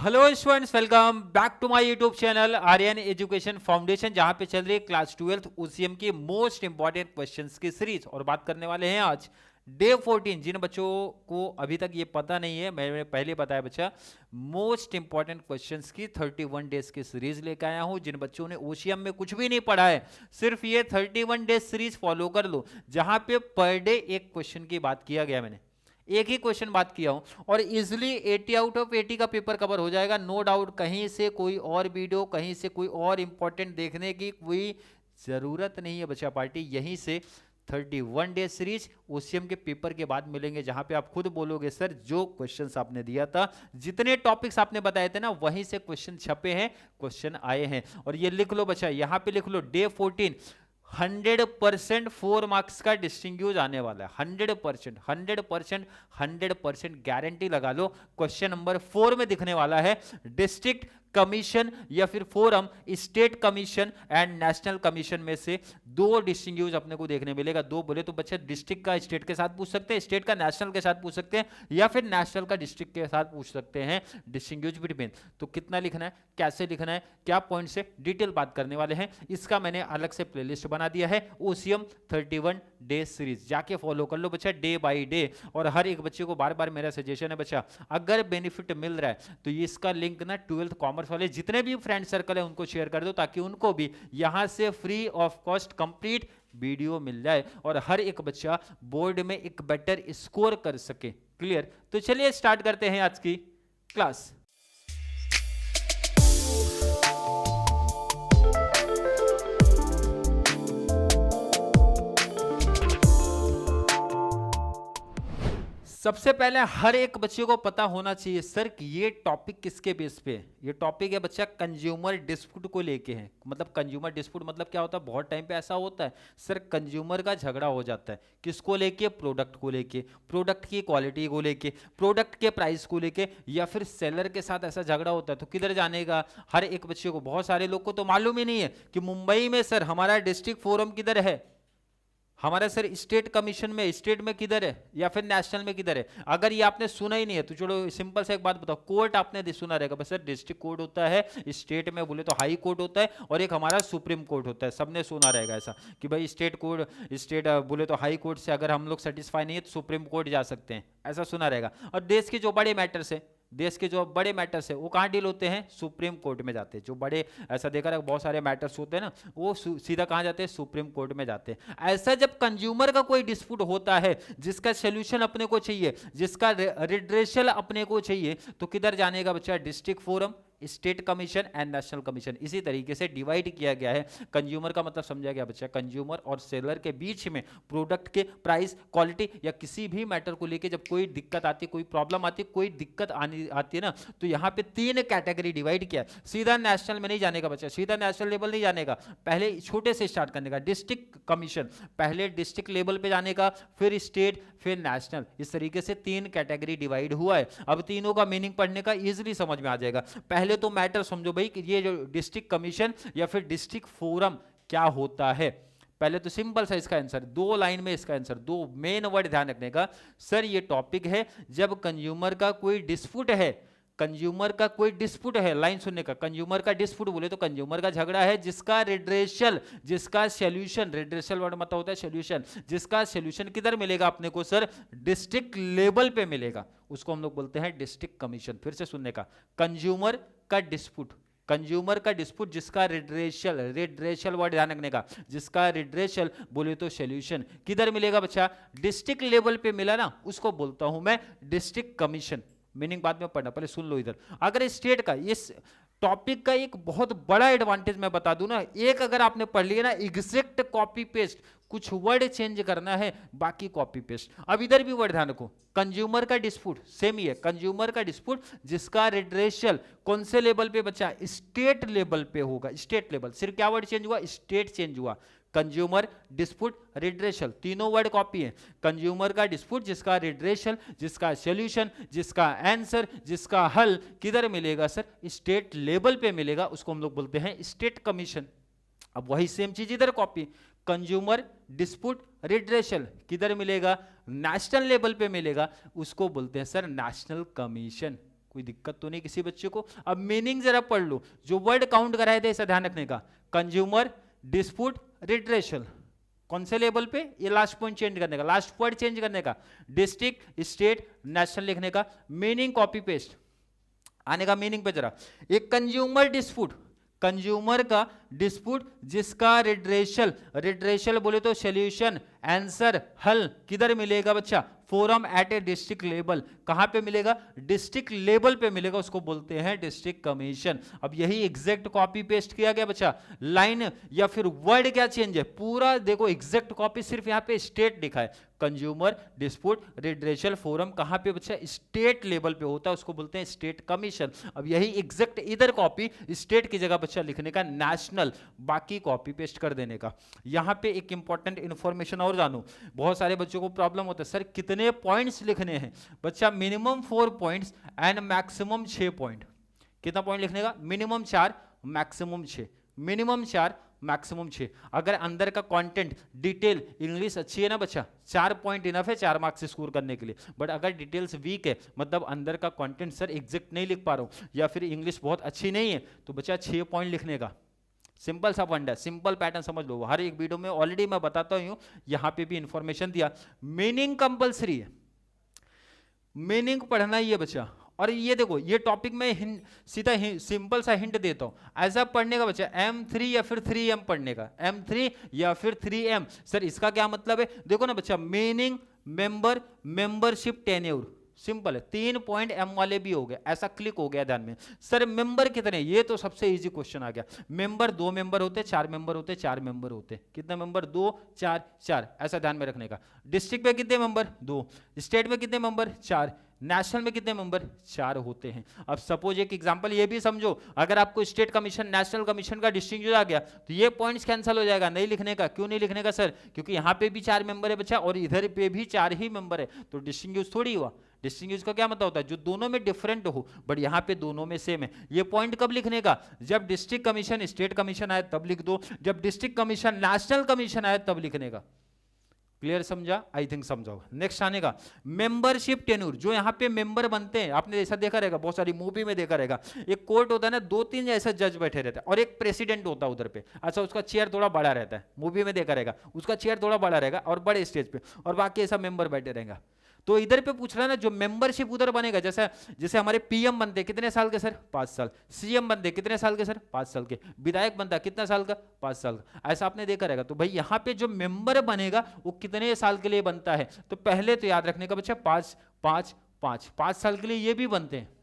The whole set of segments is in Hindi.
Hello students, welcome back to my YouTube channel Aryan education foundation, जहां पे चल रही है क्लास 12th ओसीएम की मोस्ट इंपॉर्टेंट क्वेश्चंस की सीरीज। और बात करने वाले हैं आज डे 14। जिन बच्चों को अभी तक ये पता नहीं है, मैंने पहले बताया बच्चा, मोस्ट इंपॉर्टेंट क्वेश्चंस की 31 डेज की सीरीज लेकर आया हूं। जिन बच्चों ने ओसीएम में कुछ भी नहीं पढ़ा है, सिर्फ ये 31 डेज सीरीज फॉलो कर लो, जहां पे पर डे एक क्वेश्चन की बात किया गया। मैंने एक ही क्वेश्चन बात किया हूं और इजिली 80 आउट ऑफ 80 का पेपर कवर हो जाएगा, नो डाउट। कहीं से कोई और वीडियो, कहीं से कोई और इंपॉर्टेंट देखने की कोई जरूरत नहीं है बच्चा पार्टी। यहीं से 31 डे सीरीज ओसीएम के पेपर के बाद मिलेंगे, जहां पे आप खुद बोलोगे सर जो क्वेश्चंस आपने दिया था, जितने टॉपिक्स आपने बताए थे ना, वहीं से क्वेश्चन छपे हैं, क्वेश्चन आए हैं। और ये लिख लो बच्चा, यहां पे लिख लो डे 14 100% 4 मार्क्स का डिस्टिंग्यूज आने वाला है। 100%, 100%, 100% गारंटी लगा लो। क्वेश्चन नंबर 4 में दिखने वाला है डिस्ट्रिक्ट कमीशन या फिर forum, state commission and national commission में से दो डिस्टिंग्यूज अपने को देखने मिलेगा। दो बोले तो बच्चे डिस्ट्रिक्ट का स्टेट के साथ पूछ सकते हैं, स्टेट का नेशनल के साथ पूछ सकते हैं, या फिर नेशनल का डिस्ट्रिक्ट के साथ पूछ सकते हैं। डिस्टिंग्यूज बिटवीन, तो कितना लिखना है, कैसे लिखना है, क्या पॉइंट से, डिटेल बात करने वाले हैं। इसका मैंने अलग से प्लेलिस्ट बना दिया है, ओसीएम 31 डे सीरीज, जाके फॉलो कर लो बच्चा डे बाय डे। और हर एक बच्चे को बार बार मेरा सजेशन है बच्चा, अगर बेनिफिट मिल रहा है तो इसका लिंक ना 12th कॉमर्स वाले जितने भी फ्रेंड सर्कल है उनको शेयर कर दो, ताकि उनको भी यहां से free of cost complete video मिल जाए और हर एक बच्चा बोर्ड में एक बेटर स्कोर कर सके। क्लियर? तो चलिए स्टार्ट करते हैं आज की क्लास। सबसे पहले हर एक बच्चे को पता होना चाहिए सर कि ये टॉपिक किसके बेस पे है। ये टॉपिक है बच्चा कंज्यूमर डिस्प्यूट को लेके है। मतलब कंज्यूमर डिस्प्यूट मतलब क्या होता है, बहुत टाइम पे ऐसा होता है सर, कंज्यूमर का झगड़ा हो जाता है, किसको लेके, प्रोडक्ट को लेके, प्रोडक्ट की क्वालिटी को लेके, प्रोडक्ट के प्राइस को लेके, या फिर सेलर के साथ ऐसा झगड़ा होता है तो किधर जाने का। हर एक बच्चे को, बहुत सारे लोग को तो मालूम ही नहीं है कि मुंबई में सर हमारा डिस्ट्रिक्ट फोरम किधर है, हमारा सर स्टेट कमीशन में, स्टेट में किधर है, या फिर नेशनल में किधर है। अगर ये आपने सुना ही नहीं है तो चलो सिंपल से एक बात बताओ, कोर्ट आपने सुना रहेगा बस सर, डिस्ट्रिक्ट कोर्ट होता है, स्टेट में बोले तो हाई कोर्ट होता है, और एक हमारा सुप्रीम कोर्ट होता है। सबने सुना रहेगा ऐसा कि भाई स्टेट कोर्ट, स्टेट बोले तो हाई कोर्ट से अगर हम लोग सेटिस्फाई नहीं है तो सुप्रीम कोर्ट जा सकते हैं, ऐसा सुना रहेगा। और देश के जो बड़े मैटर्स है, देश के जो बड़े मैटर्स है वो कहाँ डील होते हैं, सुप्रीम कोर्ट में जाते हैं। जो बड़े, ऐसा देखा है बहुत सारे मैटर्स होते हैं ना, वो सीधा कहाँ जाते हैं, सुप्रीम कोर्ट में जाते हैं। ऐसा जब कंज्यूमर का कोई डिस्प्यूट होता है, जिसका सोल्यूशन अपने को चाहिए, जिसका रिड्रेशल अपने को चाहिए, तो किधर जाने का बच्चा, district forum, state commission and national commission. इसी तरीके से डिवाइड किया गया है। कंज्यूमर का मतलब समझा गया बच्चा, कंज्यूमर और सेलर के बीच में प्रोडक्ट के प्राइस, क्वालिटी या किसी भी मैटर को लेके जब कोई दिक्कत आती है, कोई प्रॉब्लम आती है, कोई दिक्कत आती है ना, तो यहाँ पे 3 कैटेगरी डिवाइड किया है। सीधा नेशनल में नहीं जाने का बच्चा, सीधा नेशनल लेवल नहीं जाने का, पहले छोटे से स्टार्ट करने का। डिस्ट्रिक्ट कमीशन, पहले डिस्ट्रिक्ट लेवल पे जाने का, फिर स्टेट, फिर नेशनल। इस तरीके से 3 कैटेगरी डिवाइड हुआ है। अब तीनों का मीनिंग पढ़ने का इजीली समझ में आ जाएगा। पहले तो मैटर समझो भाई कि ये जो डिस्ट्रिक्ट कमीशन या फिर डिस्ट्रिक्ट फोरम क्या होता है। पहले तो सिंपल सा इसका आंसर, 2 लाइन में इसका आंसर, 2 मेन वर्ड ध्यान रखने का। सर ये टॉपिक है जब कंज्यूमर का कोई डिस्प्यूट है, कंज्यूमर का कोई डिस्प्यूट है, लाइन सुनने का, कंज्यूमर का डिस्प्यूट बोले तो कंज्यूमर का झगड़ा है, जिसका रिड्रेशल, जिसका सॉल्यूशन, रिड्रेशल वर्ड मतलब होता है सॉल्यूशन, जिसका सॉल्यूशन किधर मिलेगा अपने को सर, डिस्ट्रिक्ट लेवल पे मिलेगा, उसको हम लोग बोलते हैं डिस्ट्रिक्ट कमीशन। फिर से सुनने का, कंज्यूमर का डिस्प्यूट, कंज्यूमर का डिस्प्यूट जिसका रिड्रेशल, रिड्रेशल वर्ड ध्यान रखने का, जिसका रिड्रेशल बोले तो सॉल्यूशन किधर मिलेगा बच्चा, डिस्ट्रिक्ट लेवल पे मिला ना, उसको बोलता हूं मैं डिस्ट्रिक्ट कमीशन। मीनिंग बाद में पढ़ना, पहले सुन लो इधर। अगर स्टेट का, इस टॉपिक का एक बहुत बड़ा एडवांटेज मैं बता दूं ना, एक अगर आपने पढ़ लिया ना, एग्जैक्ट कॉपी पेस्ट, कुछ वर्ड चेंज करना है बाकी कॉपी पेस्ट। अब इधर भी वर्ड ध्यान रखो, कंज्यूमर का डिस्प्यूट सेम ही है, कंज्यूमर का डिस्प्यूट जिसका रिड्रेशल कौन से लेवल पे बच्चा, स्टेट लेवल पे होगा, स्टेट लेवल। सिर्फ क्या वर्ड चेंज हुआ, स्टेट चेंज हुआ। कंज्यूमर डिस्प्यूट रिड्रेशल, तीनों वर्ड कॉपी है। कंज्यूमर का डिस्प्यूट जिसका रिड्रेशल, जिसका सॉल्यूशन, जिसका आंसर, जिसका हल किधर मिलेगा सर, स्टेट लेवल पे मिलेगा, उसको हम लोग बोलते हैं स्टेट कमीशन। अब वही सेम चीज इधर कॉपी, कंज्यूमर डिस्प्यूट रिड्रेशल किधर मिलेगा, नेशनल लेवल पे मिलेगा, उसको बोलते हैं सर नेशनल कमीशन। कोई दिक्कत तो नहीं किसी बच्चे को। अब मीनिंग जरा पढ़ लो, जो वर्ड काउंट कराए थे ऐसा ध्यान रखने का, कंज्यूमर डिस्प्यूट रिट्रेशल, कौन से लेवल पे, ये लास्ट पॉइंट चेंज करने का, लास्ट वर्ड चेंज करने का, डिस्ट्रिक्ट स्टेट नेशनल लिखने का, मीनिंग कॉपी पेस्ट आने का। मीनिंग पे जरा, एक कंज्यूमर डिस्प्यूट, कंज्यूमर का डिस्प्यूट जिसका रिड्रेशल, रिड्रेशल बोले तो सॉल्यूशन, आंसर, हल किधर मिलेगा बच्चा, फोरम एट ए डिस्ट्रिक्ट लेवल, कहां पे मिलेगा, डिस्ट्रिक्ट लेवल पे मिलेगा, उसको बोलते हैं डिस्ट्रिक्ट कमीशन। अब यही एग्जैक्ट कॉपी पेस्ट किया गया बच्चा, लाइन या फिर वर्ड क्या चेंज है, पूरा देखो एग्जैक्ट कॉपी, सिर्फ यहां पे स्टेट लिखा है, कंज्यूमर डिस्प्यूट रिड्रेशल फोरम कहां पे बच्चा, स्टेट लेवल पे होता है, उसको बोलते हैं स्टेट कमीशन। अब यही एग्जैक्ट इधर कॉपी स्टेट की जगह बच्चा लिखने का नेशनल, बाकी कॉपी पेस्ट कर देने का। यहां पे एक इंपॉर्टेंट इंफॉर्मेशन और जानो, बहुत सारे बच्चों को प्रॉब्लम होता है सर कितने पॉइंट्स लिखने हैं, बच्चा minimum 4 points and maximum 6 point. कितना पॉइंट लिखने का, मिनिमम 4 मैक्सिमम 6, मिनिमम 4 मैक्सिमम 6। अगर अंदर का कंटेंट डिटेल इंग्लिश अच्छी है ना बच्चा, 4 पॉइंट इनफ है 4 मार्क्स स्कोर करने के लिए। बट अगर डिटेल्स वीक है, मतलब अंदर का कंटेंट सर एग्जैक्ट नहीं लिख पा रहा हूं या फिर इंग्लिश बहुत अच्छी नहीं है, तो बच्चा 6 पॉइंट लिखने का। सिंपल सा फंड है, सिंपल पैटर्न समझ लो, हर एक वीडियो में ऑलरेडी मैं बताता हूं, यहां पे भी इंफॉर्मेशन दिया। मीनिंग कंपलसरी है, मीनिंग पढ़ना ही है बच्चा। और ये देखो ये टॉपिक में सीधा सिंपल सा हिंट देता हूं, ऐसा पढ़ने का बच्चा M3 या फिर 3M पढ़ने का, M3 या फिर 3M। सर इसका क्या मतलब है, देखो ना बच्चा, meaning, member, membership, tenure, simple है। 3 पॉइंट M वाले भी हो गए, ऐसा क्लिक हो गया ध्यान में। सर मेंबर कितने, ये तो सबसे इजी क्वेश्चन आ गया। मेंबर 2 मेंबर होते, 4 मेंबर होते, 4 मेंबर होते, कितने मेंबर, 2 4 4, ऐसा ध्यान में रखने का। डिस्ट्रिक्ट में कितने मेंबर, 2, स्टेट में कितने मेंबर, 4, नेशनल में कितने मेंबर, 4 होते हैं। अब सपोज एक एग्जांपल ये भी समझो, अगर आपको स्टेट कमीशन, नेशनल कमीशन का डिस्टिंग्विश आ गया, तो ये पॉइंट्स कैंसिल हो जाएगा, नहीं लिखने का। क्यों नहीं लिखने का सर, क्योंकि यहाँ पे भी 4 मेंबर है बच्चा और इधर पे भी 4 ही मेंबर है, तो डिस्टिंग्विश थोड़ी हुआ। डिस्टिंग्विश का क्या मतलब होता है, जो दोनों में डिफरेंट हो, बट यहाँ पे दोनों में सेम है। ये पॉइंट कब लिखने का, जब डिस्ट्रिक्ट कमीशन स्टेट कमीशन आए तब लिख दो, जब डिस्ट्रिक्ट कमीशन नेशनल कमीशन आए तब लिखने का। क्लियर समझा, आई थिंक समझाओ। नेक्स्ट आने का मेंबरशिप टेन्योर, जो यहाँ पे मेंबर बनते हैं, आपने ऐसा देखा रहेगा, बहुत सारी मूवी में देखा रहेगा, एक कोर्ट होता है ना, 2-3 ऐसे जज बैठे रहते हैं और एक प्रेसिडेंट होता है उधर पे। अच्छा, उसका चेयर थोड़ा बड़ा रहता है, मूवी में देखा रहेगा, उसका चेयर थोड़ा बड़ा रहेगा और बड़े स्टेज पे, और बाकी ऐसा मेंबर बैठे रहेगा। तो इधर पे पूछ रहा है ना, जो मेंबरशिप उधर बनेगा, जैसे हमारे पीएम बनते कितने साल के सर, 5 साल, सीएम बनते कितने साल के सर, 5 साल के, विधायक बनता कितना साल का, 5 साल का, ऐसा आपने देखा रहेगा। तो भाई यहाँ पे जो मेंबर बनेगा वो कितने साल के लिए बनता है, तो पहले तो याद रखने का बच्चा 5 5 5 5 साल के लिए ये भी बनते हैं।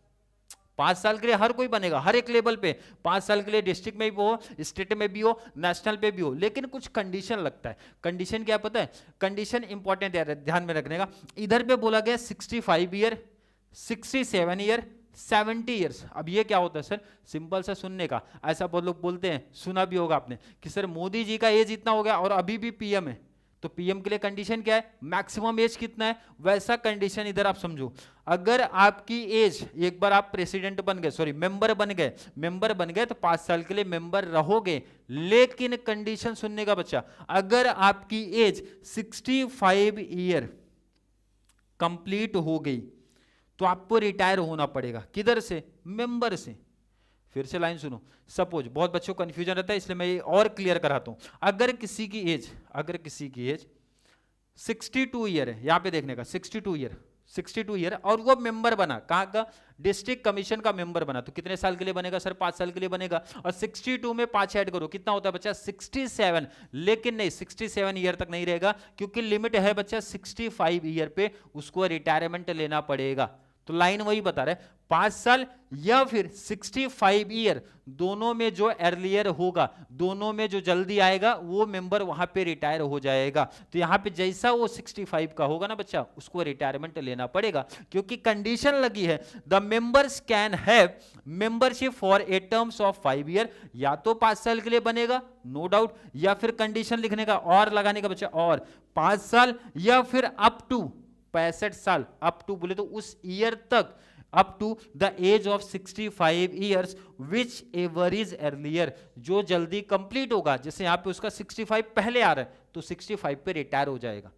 5 साल के लिए हर कोई बनेगा, हर एक लेवल पे 5 साल के लिए, डिस्ट्रिक्ट में भी हो, स्टेट में भी हो, नेशनल पे भी हो। लेकिन कुछ कंडीशन लगता है, कंडीशन क्या पता है, कंडीशन इंपॉर्टेंट है, ध्यान में रखने का। इधर पे बोला गया 65 ईयर, 67 ईयर, 70 ईयर्स। अब ये क्या होता है सर, सिंपल सा सुनने का, ऐसा बहुत लोग बोलते हैं, सुना भी होगा आपने कि सर मोदी जी का एज इतना हो गया और अभी भी पीएम है, तो पीएम के लिए कंडीशन क्या है, मैक्सिमम एज कितना है, वैसा कंडीशन इधर आप समझो। अगर आपकी एज, एक बार आप प्रेसिडेंट बन गए, सॉरी मेंबर बन गए तो 5 साल के लिए मेंबर रहोगे। लेकिन कंडीशन सुनने का बच्चा, अगर आपकी एज 65 ईयर कंप्लीट हो गई तो आपको रिटायर होना पड़ेगा, किधर से, मेंबर से। फिर से लाइन सुनो, सपोज, बहुत बच्चों को कंफ्यूजन रहता है इसलिए मैं ये और क्लियर कराता हूं। अगर किसी की एज 62 ईयर है, यहां पे देखने का 62 ईयर और वो मेंबर बना, कहां का, डिस्ट्रिक्ट कमीशन का मेंबर बना, तो कितने साल के लिए बनेगा सर, 5 साल के लिए बनेगा। और 62 में 5 ऐड करो, कितना होता है बच्चा, 67। लेकिन नहीं, 67 ईयर तक नहीं रहेगा, क्योंकि लिमिट है बच्चा 65 ईयर पे, उसको रिटायरमेंट लेना पड़ेगा। तो लाइन वही बता रहा है, 5 साल या फिर 65 ईयर, दोनों में जो अर्लियर होगा, दोनों में जो जल्दी आएगा, वो मेंबर वहां पे रिटायर हो जाएगा। तो यहां पे जैसा वो 65 का होगा ना बच्चा, उसको रिटायरमेंट लेना पड़ेगा, क्योंकि कंडीशन लगी है, the members can have membership for a terms of 5 year. या तो 5 साल के लिए बनेगा, नो डाउट, या फिर कंडीशन लिखने का और लगाने का बच्चा, और 5 साल या फिर अप टू 65 साल, अप टू बोले तो उस ईयर तक, up to the age of 65 years whichever is earlier, जो जल्दी कंप्लीट होगा। जैसे यहां पे उसका 65 पहले आ रहा है तो 65 पे रिटायर हो जाएगा।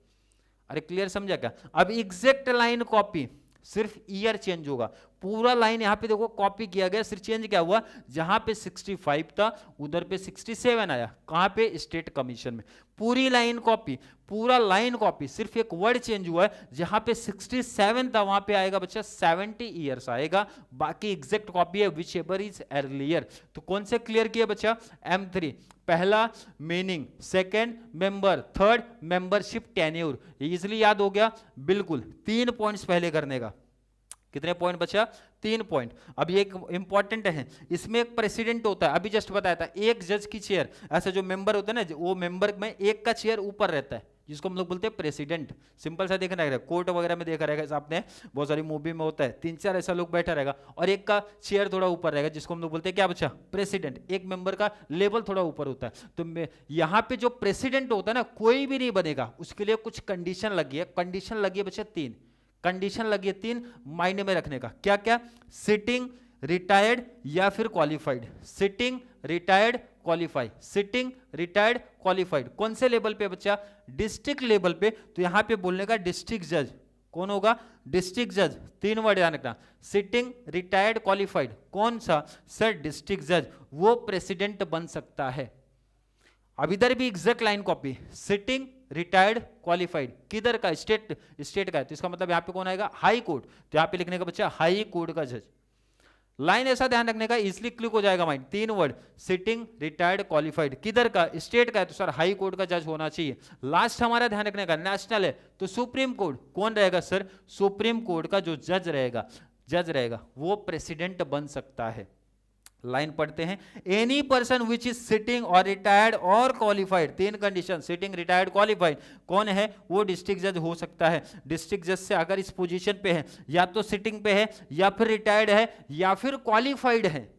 अरे क्लियर समझा क्या। अब एग्जैक्ट लाइन कॉपी, सिर्फ ईयर चेंज होगा, पूरा लाइन यहाँ पे देखो कॉपी किया गया, सिर्फ चेंज क्या हुआ, जहां पे 65 था उधर पे 67 आया। कहां पे, स्टेट कमीशन में। पूरी लाइन कॉपी, पूरा लाइन कॉपी, सिर्फ एक वर्ड चेंज हुआ है, जहां पे 67 था वहां पे आएगा बच्चा 70 ईयर्स आएगा, बाकी एग्जैक्ट कॉपी है विच एवर इज अर्लियर। तो कौन से क्लियर किया बच्चा, M3। पहला meaning, second member, third membership tenure, easily याद हो गया बिल्कुल। 3 पॉइंट्स पहले करने का, कितने पॉइंट बचा, 3 पॉइंट। अब ये एक इंपॉर्टेंट है, इसमें एक प्रेसिडेंट होता है, अभी जस्ट बताया था, एक जज की चेयर, ऐसा जो मेंबर होता है ना, वो मेंबर में एक का चेयर ऊपर रहता है, जिसको हम लोग बोलते हैं प्रेसिडेंट। सिंपल सा देखना रहेगा, कोर्ट वगैरह में देखा रहेगा आपने, बहुत सारी मूवी में होता है, 3-4 ऐसा लोग बैठा रहेगा और एक का चेयर थोड़ा ऊपर रहेगा, जिसको हम लोग बोलते हैं क्या बच्चा, प्रेसिडेंट। एक मेंबर का लेवल थोड़ा ऊपर होता है। तो यहाँ पे जो प्रेसिडेंट होता है ना, कोई भी नहीं बनेगा, उसके लिए कुछ कंडीशन लगी है। कंडीशन लगी है बच्चा 3, कंडीशन लगी है 3 मायने में रखने का। क्या क्या, सिटिंग, रिटायर्ड या फिर qualified. Sitting, retired, qualified, sitting, retired, qualified. कौन से लेवल पे बच्चा, डिस्ट्रिक्ट लेवल पे। तो यहां पे बोलने का डिस्ट्रिक्ट जज, कौन होगा, डिस्ट्रिक्ट जज। 3 वर्ड ध्यान रखना, सिटिंग, रिटायर्ड, क्वालिफाइड। कौन सा, सर डिस्ट्रिक्ट जज, वो प्रेसिडेंट बन सकता है। अब इधर भी exact line copy, sitting, retired, qualified, किधर का, स्टेट, स्टेट का है, तो इसका मतलब यहां पे कौन आएगा, हाई कोर्ट। तो यहां पे लिखने का बच्चा हाई कोर्ट का जज। लाइन ऐसा ध्यान रखने का, इजिली क्लिक हो जाएगा mind. 3 word, sitting, retired, qualified, किधर का, स्टेट का है, तो सर हाई कोर्ट का जज होना चाहिए। लास्ट हमारा ध्यान रखने का, नेशनल है, तो सुप्रीम कोर्ट, कौन रहेगा सर, सुप्रीम कोर्ट का जो जज रहेगा वो प्रेसिडेंट बन सकता है। लाइन पढ़ते हैं, any person which is sitting और रिटायर्ड और qualified. 3 condition, sitting, retired, qualified, कौन है, वो डिस्ट्रिक्ट जज हो सकता है। डिस्ट्रिक्ट जज से अगर इस पोजीशन पे है, या तो सिटिंग पे है, या फिर रिटायर्ड है, या फिर क्वालिफाइड है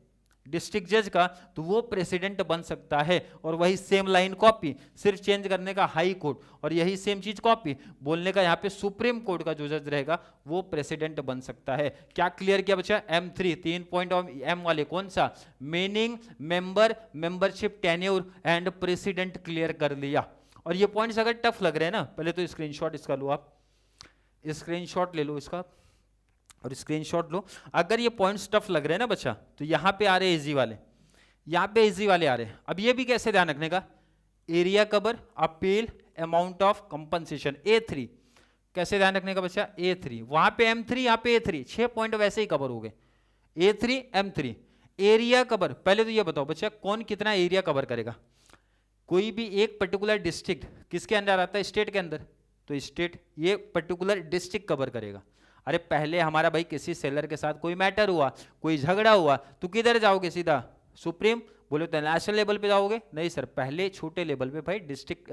डिस्ट्रिक्ट जज का, तो वो प्रेसिडेंट बन सकता है। और वही सेम लाइन कॉपी, सिर्फ चेंज करने का हाई कोर्ट, और यही सेम चीज कॉपी बोलने का यहाँ पे सुप्रीम कोर्ट का जो जज रहेगा वो प्रेसिडेंट बन सकता है। क्या क्लियर किया बच्चा, M3 3 पॉइंट और M वाले, कौन सा, meaning, member, membership tenure and president clear कर लिया। और ये पॉइंट्स अगर टफ लग रहे हैं ना, पहले तो स्क्रीनशॉट इसका लो, आप स्क्रीनशॉट ले लो इसका और स्क्रीनशॉट लो। अगर ये पॉइंट्स टफ लग रहे हैं ना बच्चा, तो यहां पे आ रहे हैं इजी वाले, यहां पे इजी वाले आ रहे हैं। अब ये भी कैसे ध्यान रखने का, area cover, appeal, amount of compensation, A3 कैसे ध्यान रखने का बच्चा, A3 वहां पे M3, यहां पे A3, 6 पॉइंट वैसे ही कवर हो गए, A3 M3। एरिया कवर, पहले तो ये बताओ बच्चा, कौन कितना एरिया कवर करेगा। कोई भी एक पर्टिकुलर डिस्ट्रिक्ट किसके अंदर आता है, स्टेट के अंदर, तो स्टेट ये पर्टिकुलर डिस्ट्रिक्ट कवर करेगा। अरे पहले हमारा भाई किसी सेलर के साथ कोई मैटर हुआ, कोई झगड़ा हुआ, तो किधर जाओगे, सीधा सुप्रीम, बोले तो नेशनल लेवल पे जाओगे, नहीं सर पहले छोटे लेवल पे भाई डिस्ट्रिक्ट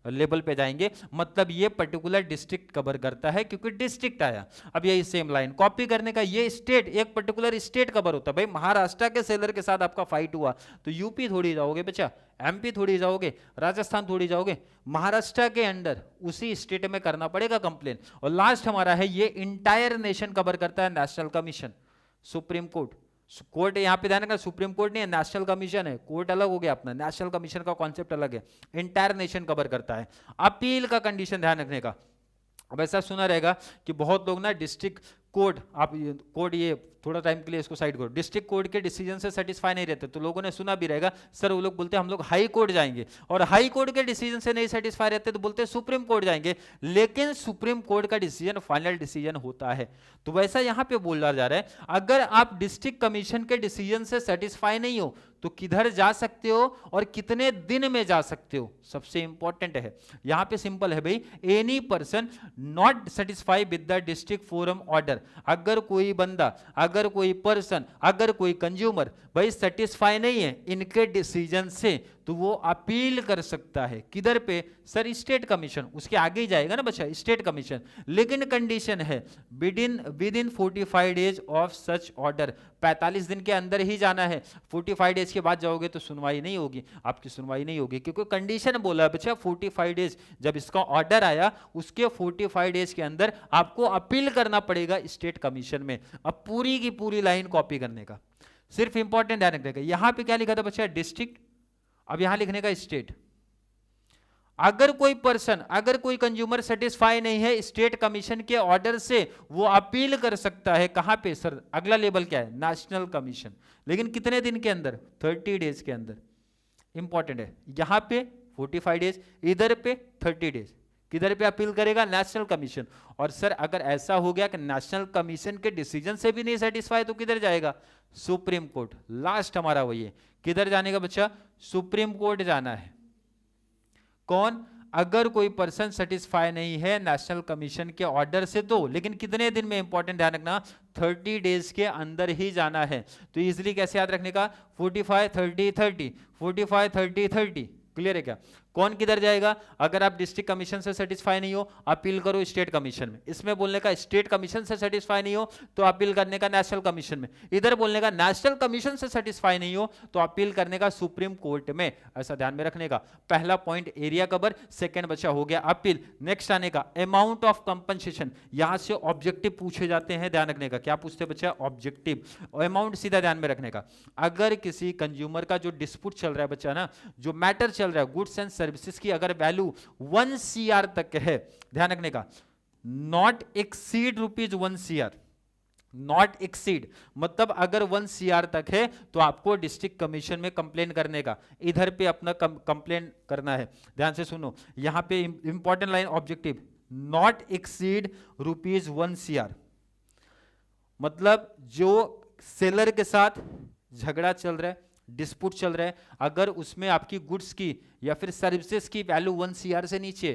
लेवल पे जाएंगे, मतलब ये पर्टिकुलर डिस्ट्रिक्ट कवर करता है क्योंकि डिस्ट्रिक्ट आया। अब यही सेम लाइन कॉपी करने का, ये स्टेट, एक पर्टिकुलर स्टेट कवर होता है। भाई महाराष्ट्र के सेलर के साथ आपका फाइट हुआ, तो यूपी थोड़ी जाओगे बच्चा, MP थोड़ी जाओगे, राजस्थान थोड़ी जाओगे, महाराष्ट्र के अंडर उसी स्टेट में करना पड़ेगा कंप्लेन। और लास्ट हमारा है, ये इंटायर नेशन कवर करता है, national commission, supreme court. Court यहाँ पे ध्यान रखना, सुप्रीम कोर्ट नहीं है, नेशनल कमीशन है, कोर्ट अलग हो गया अपना, नेशनल कमीशन का कॉन्सेप्ट अलग है, इंटायर नेशन कवर करता है। अपील का कंडीशन ध्यान रखने का, अब ऐसा सुना रहेगा कि बहुत लोग ना डिस्ट्रिक्ट कोर्ट, आप कोर्ट ये थोड़ा टाइम के लिए इसको साइड करो, डिस्ट्रिक्ट कोर्ट के डिसीजन से सेटिस्फाई नहीं रहते, तो लोगों ने सुना भी रहेगा सर, वो लोग बोलते हैं हम लोग हाई कोर्ट जाएंगे, और हाई कोर्ट के डिसीजन से नहीं सेटिस्फाई रहते तो बोलते हैं सुप्रीम कोर्ट जाएंगे, लेकिन सुप्रीम कोर्ट का डिसीजन फाइनल डिसीजन होता है। तो वैसा यहां पे बोला जा रहा है, अगर आप डिस्ट्रिक्ट कमीशन के डिसीजन से सेटिस्फाई नहीं हो तो किधर जा सकते हो और कितने दिन में जा सकते हो, सबसे इंपॉर्टेंट है। यहां पे सिंपल है भाई, any person not satisfy with the district forum order, अगर कोई बंदा, अगर कोई पर्सन, अगर कोई कंज्यूमर भाई सेटिस्फाई नहीं है इनके डिसीजन से, तो वो अपील कर सकता है, किधर पे सर, स्टेट कमीशन, उसके आगे ही जाएगा ना बच्चा, स्टेट कमीशन। लेकिन कंडीशन है with in 45 days of such order, 45 दिन के अंदर ही जाना है, 45 डेज के बाद जाओगे तो सुनवाई नहीं होगी, आपकी सुनवाई नहीं होगी, क्योंकि कंडीशन बोला है बच्चा 45 डेज, जब इसका ऑर्डर आया उसके 45 डेज के अंदर आपको अपील करना पड़ेगा स्टेट कमीशन में। अब पूरी की पूरी लाइन कॉपी करने का, सिर्फ इंपॉर्टेंट ध्यान रखने का, यहां पे क्या लिखा था बच्चा, डिस्ट्रिक्ट, अब यहां लिखने का स्टेट, अगर कोई पर्सन, अगर कोई कंज्यूमर सेटिस्फाई नहीं है स्टेट कमीशन के ऑर्डर से, वो अपील कर सकता है। कहां पे सर? अगला लेवल क्या है? National commission. लेकिन कितने दिन के अंदर? 30 डेज के अंदर। इंपॉर्टेंट है, यहां पे 45 डेज, इधर पे 30 डेज। किधर पे अपील करेगा? National commission. और सर अगर ऐसा हो गया कि नेशनल कमीशन के डिसीजन से भी नहीं सेटिस्फाई, तो किधर जाएगा? Supreme court. लास्ट हमारा वही है, किधर जाने का बच्चा? सुप्रीम कोर्ट जाना है। कौन? अगर कोई पर्सन सेटिस्फाई नहीं है नेशनल कमीशन के ऑर्डर से, तो लेकिन कितने दिन में? इंपॉर्टेंट ध्यान रखना, 30 डेज के अंदर ही जाना है। तो इजीली कैसे याद रखने का? 45 30 30, 45 30 30। क्लियर है क्या? कौन किधर जाएगा? अगर आप डिस्ट्रिक्ट कमीशन से सेटिस्फाई नहीं हो, अपील करो स्टेट कमीशन में। इसमें बोलने का स्टेट कमीशन से सेटिस्फाई नहीं हो तो अपील करने का नेशनल कमीशन में। इधर बोलने का नेशनल कमीशन से सेटिस्फाई नहीं हो तो अपील करने का सुप्रीम कोर्ट में। ऐसा ध्यान में रखने का। पहला पॉइंट एरिया कवर, सेकंड बच्चा हो गया अपील। नेक्स्ट आने का अमाउंट ऑफ कंपनसेशन। यहां से ऑब्जेक्टिव पूछे जाते हैं, ध्यान रखने का। क्या पूछते हैं बच्चा? ऑब्जेक्टिव। अमाउंट सीधा ध्यान में रखने का। अगर किसी कंज्यूमर का जो डिस्प्यूट चल रहा है बच्चा ना, जो मैटर चल रहा है, गुड्स एंड सर्विसेज की अगर वैल्यू 1 CR तक है, ध्यान रखने का, not exceed ₹1 CR। Not exceed मतलब अगर 1 CR तक है तो आपको डिस्ट्रिक्ट कमीशन में कंप्लेन करने का, इधर पे अपना कंप्लेन करना है। ध्यान से सुनो, यहां पे important line objective, not exceed ₹1 CR। मतलब जो सेलर के साथ झगड़ा चल रहा है, डिस्प्यूट चल रहा है, अगर उसमें आपकी गुड्स की या फिर सर्विसेज की वैल्यू 1 CR से नीचे,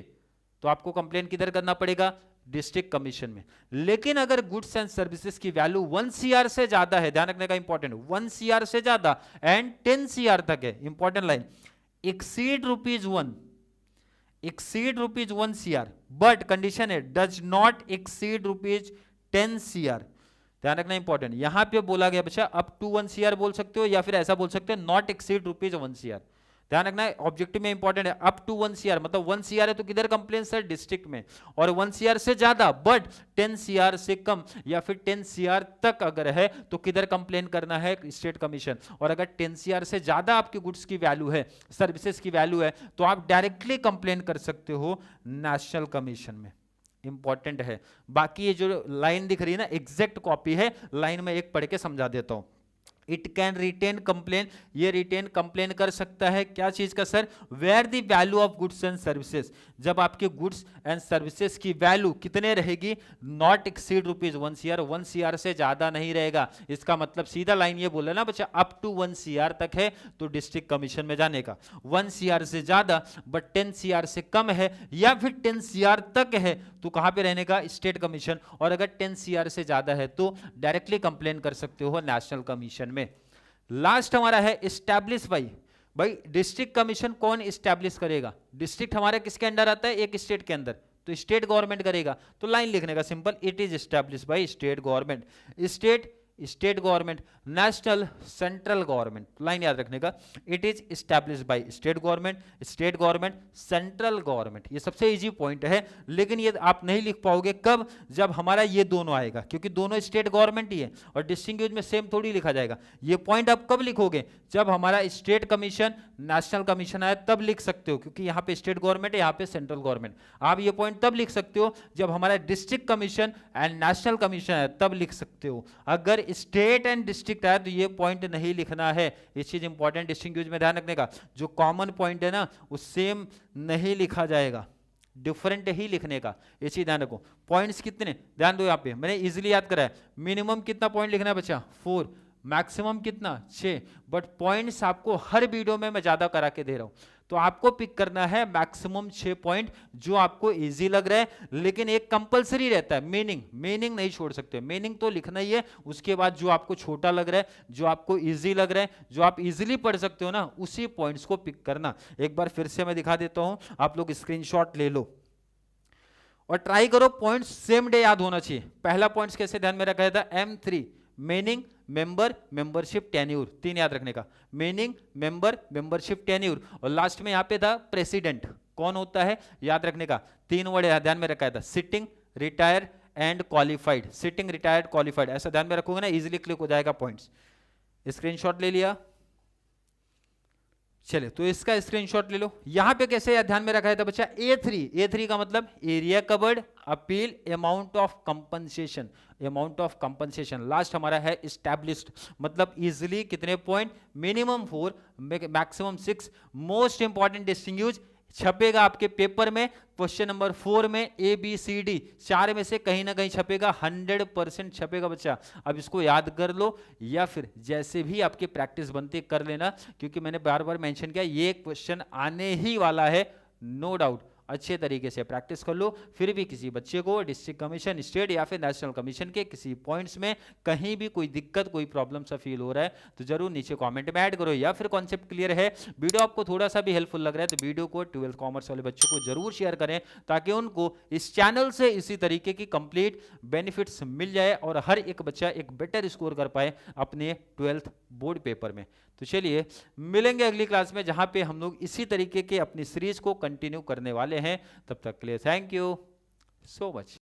तो आपको कंप्लेन किधर करना पड़ेगा? डिस्ट्रिक्ट कमीशन में। लेकिन अगर गुड्स एंड सर्विसेज की वैल्यू 1 CR से ज्यादा है, ध्यान रखने का, इंपॉर्टेंट, 1 CR से ज्यादा एंड 10 CR तक है, important line, exceed ₹1, exceed ₹1 CR, but condition है डज नॉट एक्सीड ₹10 CR। ध्यान रखना इंपॉर्टेंट। यहां पे बोला गया बच्चा अप टू 1 CR बोल सकते हो, या फिर ऐसा बोल सकते हो नॉट एक्सीड ₹1 CR। ध्यान रखना है, ऑब्जेक्टिव में इंपॉर्टेंट है, अप टू 1 CR मतलब 1 CR है तो किधर कंप्लेन? सर डिस्ट्रिक्ट में। और 1 CR से ज्यादा बट 10 CR से कम या फिर 10 CR तक अगर है तो किधर कंप्लेन करना है? State commission. और अगर 10 CR से ज्यादा आपकी गुड्स की वैल्यू है, सर्विसेज की वैल्यू है, तो आप डायरेक्टली कंप्लेन कर सकते हो नेशनल कमीशन में। इंपॉर्टेंट है। बाकी ये जो लाइन दिख रही है ना, एग्जैक्ट कॉपी है, लाइन में एक पढ़ के समझा देता हूं। इट कैन रिटेन कंप्लेन, ये रिटेन कंप्लेन कर सकता है क्या चीज का? Sir where the value of goods and services, जब आपके गुड्स एंड सर्विसेज की वैल्यू कितने रहेगी? नॉट एक्सीड ₹1 CR, 1 CR से ज्यादा नहीं रहेगा। इसका मतलब सीधा लाइन ये बोल रहा है ना बच्चा, अप टू 1 CR तक है तो डिस्ट्रिक्ट कमीशन में जाने का, 1 CR से ज्यादा बट 10 CR से कम है या फिर 10 CR तक है तो कहां पे रहने का? State commission. और अगर 10 CR से ज्यादा है तो डायरेक्टली कंप्लेन कर सकते हो नेशनल कमीशन में। लास्ट हमारा है इस्टेब्लिश बाई। भाई डिस्ट्रिक्ट कमीशन कौन इस्टेब्लिश करेगा? डिस्ट्रिक्ट हमारा किसके अंडर आता है? एक स्टेट के अंदर, तो स्टेट गवर्नमेंट करेगा। तो लाइन लिखने का simple, it is establish by state government. State, state government, national, central government. Line याद रखने का, it is establish by state government, state government, central government. ये सबसे इजी पॉइंट है, लेकिन ये आप नहीं लिख पाओगे कब? जब हमारा ये दोनों आएगा, क्योंकि दोनों स्टेट गवर्नमेंट ही है और डिस्टिंग्विश में सेम थोड़ी लिखा जाएगा। ये पॉइंट आप कब लिखोगे? जब हमारा स्टेट कमीशन, नेशनल कमीशन आया तब लिख सकते हो, क्योंकि यहाँ पे स्टेट गवर्नमेंट है, यहाँ पे सेंट्रल गवर्नमेंट। आप ये पॉइंट तब लिख सकते हो जब हमारा district commission and national commission है, तब लिख सकते हो। अगर स्टेट एंड डिस्ट्रिक्ट है तो ये पॉइंट नहीं लिखना है। ये चीज इंपॉर्टेंट डिस्टिंग्विश में ध्यान रखने का, जो कॉमन पॉइंट है ना वो सेम नहीं लिखा जाएगा, डिफरेंट ही लिखने का। ये चीज ध्यान रखो। पॉइंट्स कितने ध्यान दो, यहाँ पे मैंने इजीली याद करा है। मिनिमम कितना पॉइंट लिखना है बच्चा? 4, मैक्सिमम कितना? 6। बट पॉइंट्स आपको हर वीडियो में मैं ज्यादा करा के दे रहा हूं, तो आपको पिक करना है मैक्सिमम 6 पॉइंट जो आपको इजी लग रहा है। लेकिन एक कंपलसरी रहता है, मीनिंग, मीनिंग नहीं छोड़ सकते, मीनिंग तो लिखना ही है। उसके बाद जो आपको छोटा लग रहा है, जो आपको इजी लग रहा है, जो आप इजीली पढ़ सकते हो ना, उसी पॉइंट्स को पिक करना। एक बार फिर से मैं दिखा देता हूं, आप लोग स्क्रीनशॉट ले लो और ट्राई करो पॉइंट्स सेम डे याद होना चाहिए। पहला पॉइंट्स कैसे ध्यान में रखा था? M3 meaning, member, membership, tenure, 3 याद रखने का। Meaning, member, membership, tenure. और लास्ट में यहां पे था प्रेसिडेंट, कौन होता है याद रखने का। 3 वर्ड ध्यान में रखा था, sitting, retire and qualified. Sitting, retired, qualified, ऐसा ध्यान में रखोगे ना, इजीली क्लिक हो जाएगा पॉइंट्स। स्क्रीनशॉट ले लिया, चलिए, तो इसका स्क्रीनशॉट ले लो। यहां पे कैसे याद ध्यान में रखा है था बच्चा, A3 का मतलब area covered, appeal, amount of compensation. Amount of compensation last हमारा है एस्टैब्लिश्ड, मतलब इजिली कितने point, minimum 4 maximum 6। Most important distinguish छपेगा आपके पेपर में क्वेश्चन नंबर 4 में ABCD 4 में से कहीं ना कहीं छपेगा, 100% छपेगा बच्चा। अब इसको याद कर लो या फिर जैसे भी आपकी प्रैक्टिस बनती है कर लेना, क्योंकि मैंने बार बार मेंशन किया ये क्वेश्चन आने ही वाला है, नो डाउट। अच्छे तरीके से प्रैक्टिस कर लो। फिर भी किसी बच्चे को डिस्ट्रिक्ट कमीशन, स्टेट या फिर नेशनल कमीशन के किसी पॉइंट्स में कहीं भी कोई दिक्कत, कोई प्रॉब्लम सा फील हो रहा है तो जरूर नीचे कमेंट में ऐड करो, या फिर कॉन्सेप्ट क्लियर है, वीडियो आपको थोड़ा सा भी हेल्पफुल लग रहा है तो वीडियो को 12th कॉमर्स वाले बच्चों को जरूर शेयर करें, ताकि उनको इस चैनल से इसी तरीके की कंप्लीट बेनिफिट्स मिल जाए और हर एक बच्चा एक बेटर स्कोर कर पाए अपने 12th बोर्ड पेपर में। तो चलिए मिलेंगे अगली क्लास में, जहां पे हम लोग इसी तरीके के अपनी सीरीज को कंटिन्यू करने वाले हैं। तब तक के लिए थैंक यू सो मच।